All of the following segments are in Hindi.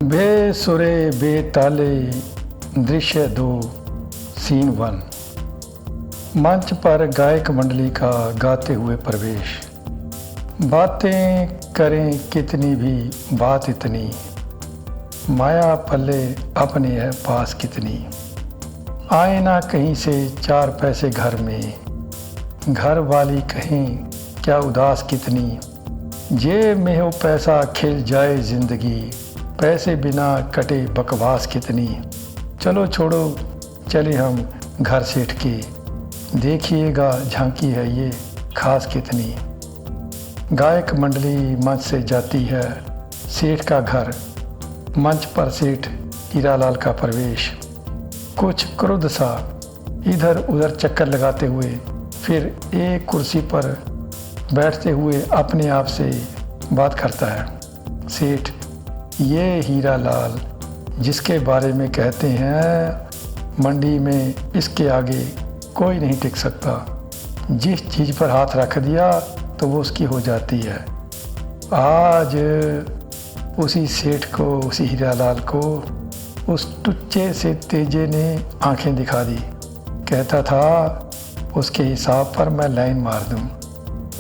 बेसुरे बेताले दृश्य 2 सीन 1। मंच पर गायक मंडली का गाते हुए प्रवेश। बातें करें कितनी भी बात इतनी, माया पल्ले अपने है पास कितनी। आए ना कहीं से 4 पैसे घर में, घर वाली कहीं क्या उदास कितनी। जेब में हो पैसा खिल जाए ज़िंदगी, पैसे बिना कटे बकवास कितनी। चलो छोड़ो चले हम घर सेठ के, देखिएगा झांकी है ये खास कितनी। गायक मंडली मंच से जाती है, सेठ का घर। मंच पर सेठ हीरालाल का प्रवेश। कुछ क्रुद्ध सा इधर उधर चक्कर लगाते हुए फिर एक कुर्सी पर बैठते हुए अपने आप से बात करता है। सेठ, ये हीरालाल जिसके बारे में कहते हैं मंडी में इसके आगे कोई नहीं टिक सकता। जिस चीज़ पर हाथ रख दिया तो वो उसकी हो जाती है। आज उसी सेठ को, उसी हीरालाल को उस टुच्चे से तेजे ने आंखें दिखा दी। कहता था उसके हिसाब पर मैं लाइन मार दूं,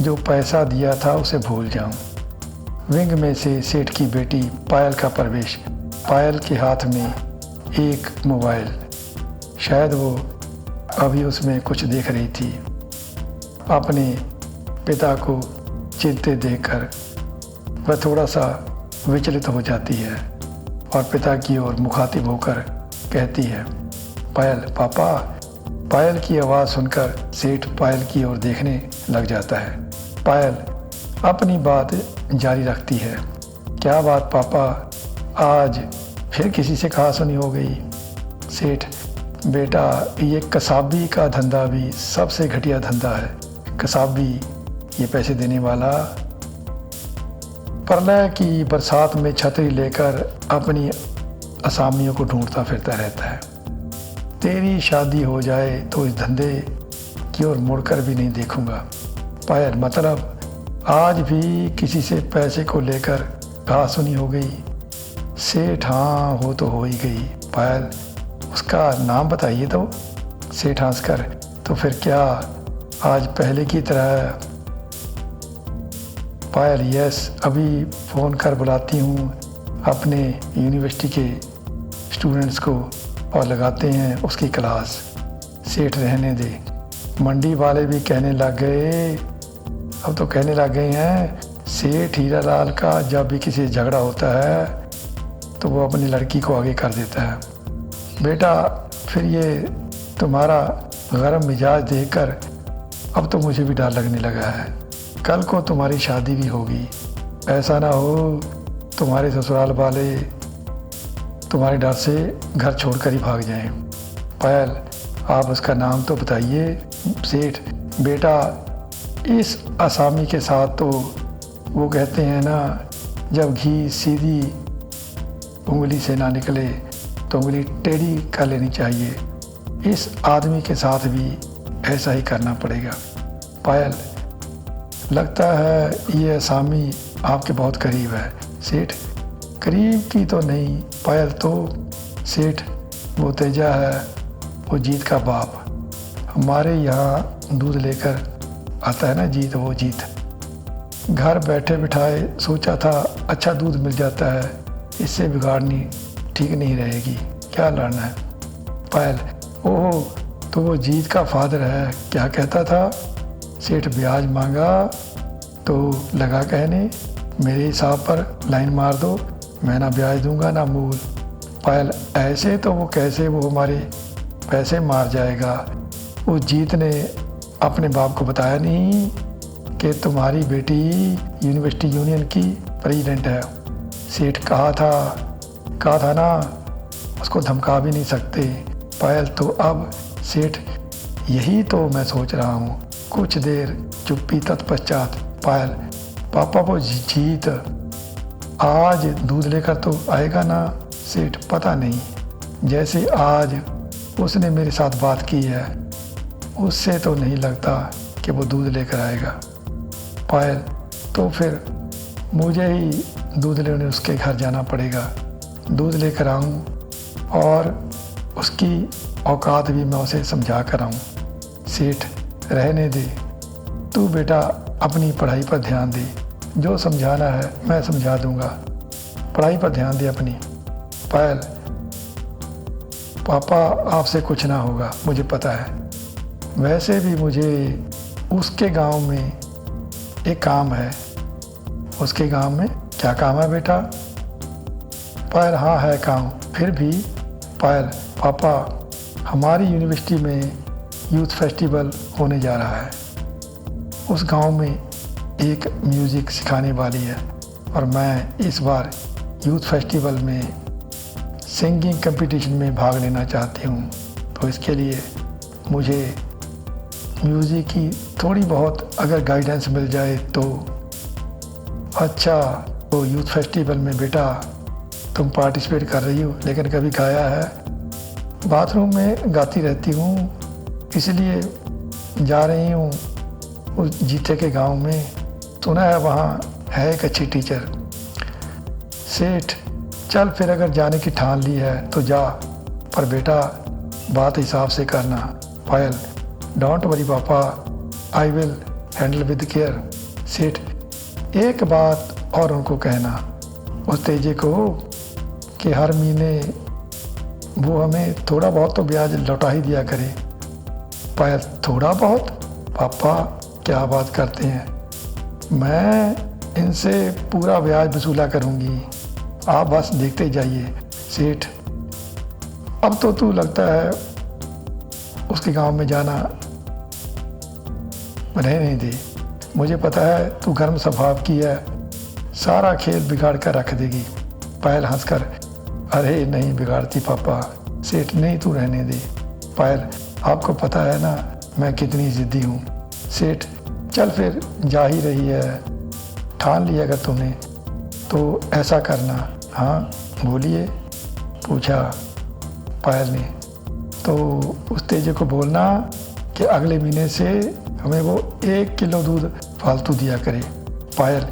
जो पैसा दिया था उसे भूल जाऊं। विंग में से सेठ की बेटी पायल का प्रवेश। पायल के हाथ में एक मोबाइल, शायद वो अभी उसमें कुछ देख रही थी। अपने पिता को चिंतित देखकर वह थोड़ा सा विचलित हो जाती है और पिता की ओर मुखातिब होकर कहती है, पायल पापा। पायल की आवाज़ सुनकर सेठ पायल की ओर देखने लग जाता है। पायल अपनी बात जारी रखती है, क्या बात पापा, आज फिर किसी से कहासुनी हो गई। सेठ, बेटा ये कसाबी का धंधा भी सबसे घटिया धंधा है। कसाबी ये पैसे देने वाला प्रलय की बरसात में छतरी लेकर अपनी असामियों को ढूंढता फिरता रहता है। तेरी शादी हो जाए तो इस धंधे की ओर मुड़कर भी नहीं देखूंगा। पायल, मतलब आज भी किसी से पैसे को लेकर कहासुनी हो गई। सेठ, हाँ वो तो हो ही गई। पायल, उसका नाम बताइए तो। सेठ हंसकर, तो फिर क्या आज पहले की तरह। पायल, यस, अभी फ़ोन कर बुलाती हूँ अपने यूनिवर्सिटी के स्टूडेंट्स को और लगाते हैं उसकी क्लास। सेठ, रहने दे, मंडी वाले भी कहने लग गए, अब तो कहने लग गए हैं। सेठ हीरालाल का जब भी किसी झगड़ा होता है तो वो अपनी लड़की को आगे कर देता है। बेटा, फिर ये तुम्हारा गरम मिजाज देखकर अब तो मुझे भी डर लगने लगा है। कल को तुम्हारी शादी भी होगी, ऐसा ना हो तुम्हारे ससुराल वाले तुम्हारे डर से घर छोड़कर ही भाग जाएं। पायल, आप उसका नाम तो बताइए। सेठ, बेटा इस आसामी के साथ तो वो कहते हैं ना, जब घी सीधी उंगली से ना निकले तो उंगली टेढ़ी कर लेनी चाहिए। इस आदमी के साथ भी ऐसा ही करना पड़ेगा। पायल, लगता है ये आसामी आपके बहुत करीब है। सेठ, करीब की तो नहीं पायल तो। सेठ, वो तेजा है, वो जीत का बाप, हमारे यहाँ दूध लेकर आता है ना जीत, वो जीत। घर बैठे बिठाए सोचा था अच्छा दूध मिल जाता है, इससे बिगाड़नी ठीक नहीं रहेगी, क्या लड़ना है। पायल, ओह तो वो जीत का फादर है, क्या कहता था। सेठ, ब्याज मांगा तो लगा कहने मेरे हिसाब पर लाइन मार दो, मैं ना ब्याज दूंगा ना मूल। पायल, ऐसे तो वो कैसे, वो हमारे पैसे मार जाएगा। उस जीत ने अपने बाप को बताया नहीं कि तुम्हारी बेटी यूनिवर्सिटी यूनियन की प्रेसिडेंट है। सेठ, कहा था ना, उसको धमका भी नहीं सकते। पायल, तो अब सेठ यही तो मैं सोच रहा हूँ। कुछ देर चुप्पी, तत्पश्चात पायल, पापा वो जीत आज दूध लेकर तो आएगा ना। सेठ, पता नहीं, जैसे आज उसने मेरे साथ बात की है उससे तो नहीं लगता कि वो दूध लेकर आएगा। पायल, तो फिर मुझे ही दूध लेने उसके घर जाना पड़ेगा। दूध लेकर आऊँ और उसकी औकात भी मैं उसे समझा कर आऊँ। सेठ रहने दे, तू बेटा अपनी पढ़ाई पर ध्यान दे, जो समझाना है मैं समझा दूँगा, पढ़ाई पर ध्यान दे अपनी। पायल, पापा आपसे कुछ ना होगा, मुझे पता है। वैसे भी मुझे उसके गांव में एक काम है। उसके गांव में क्या काम है बेटा? पायल, हाँ है काम। फिर भी पायल, पापा हमारी यूनिवर्सिटी में यूथ फेस्टिवल होने जा रहा है। उस गांव में एक म्यूज़िक सिखाने वाली है और मैं इस बार यूथ फेस्टिवल में सिंगिंग कंपटीशन में भाग लेना चाहती हूँ। तो इसके लिए मुझे म्यूज़िक की थोड़ी बहुत अगर गाइडेंस मिल जाए तो अच्छा। तो यूथ फेस्टिवल में बेटा तुम पार्टिसिपेट कर रही हो, लेकिन कभी गाया है? बाथरूम में गाती रहती हूँ, इसलिए जा रही हूँ उस जीते के गांव में। सुना है वहाँ है एक अच्छी टीचर। सेठ, चल फिर अगर जाने की ठान ली है तो जा, पर बेटा बात हिसाब से करना। पायल, डोंट वरी पापा, I will handle with care. सेठ, एक बात और उनको कहना उस तेजे को कि हर महीने वो हमें थोड़ा बहुत तो ब्याज लौटा ही दिया करे। पायल, थोड़ा बहुत? पापा क्या बात करते हैं, मैं इनसे पूरा ब्याज वसूला करूँगी, आप बस देखते जाइए। सेठ, अब तो तू लगता है उसके गांव में जाना रहने दे, मुझे पता है तू गर्म स्वभाव की है, सारा खेल बिगाड़ कर रख देगी। पायल हंसकर, अरे नहीं बिगाड़ती पापा। सेठ, नहीं तू रहने दे। पायल, आपको पता है ना मैं कितनी ज़िद्दी हूँ। सेठ, चल फिर जा ही रही है, ठान लिया अगर तुमने तो ऐसा करना। हाँ बोलिए, पूछा पायल ने। तो उस तेजे को बोलना कि अगले महीने से हमें वो 1 किलो दूध फालतू दिया करे। पायल,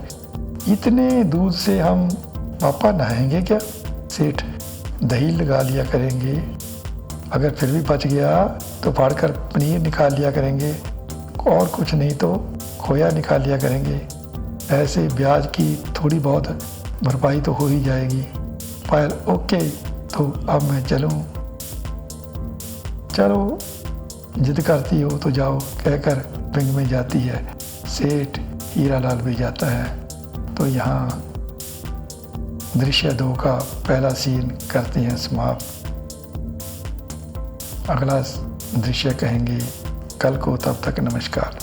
इतने दूध से हम पापा नहाएंगे क्या? सेठ, दही लगा लिया करेंगे, अगर फिर भी बच गया तो फाड़ कर पनीर निकाल लिया करेंगे, और कुछ नहीं तो खोया निकाल लिया करेंगे, ऐसे ब्याज की थोड़ी बहुत भरपाई तो हो ही जाएगी। पायल, ओके, तो अब मैं चलूँ? चलो जिद करती हो तो जाओ, कहकर विंग में जाती है। सेठ हीरालाल भी जाता है। तो यहाँ दृश्य 2 का पहला सीन करते हैं समाप्त। अगला दृश्य कहेंगे कल को, तब तक नमस्कार।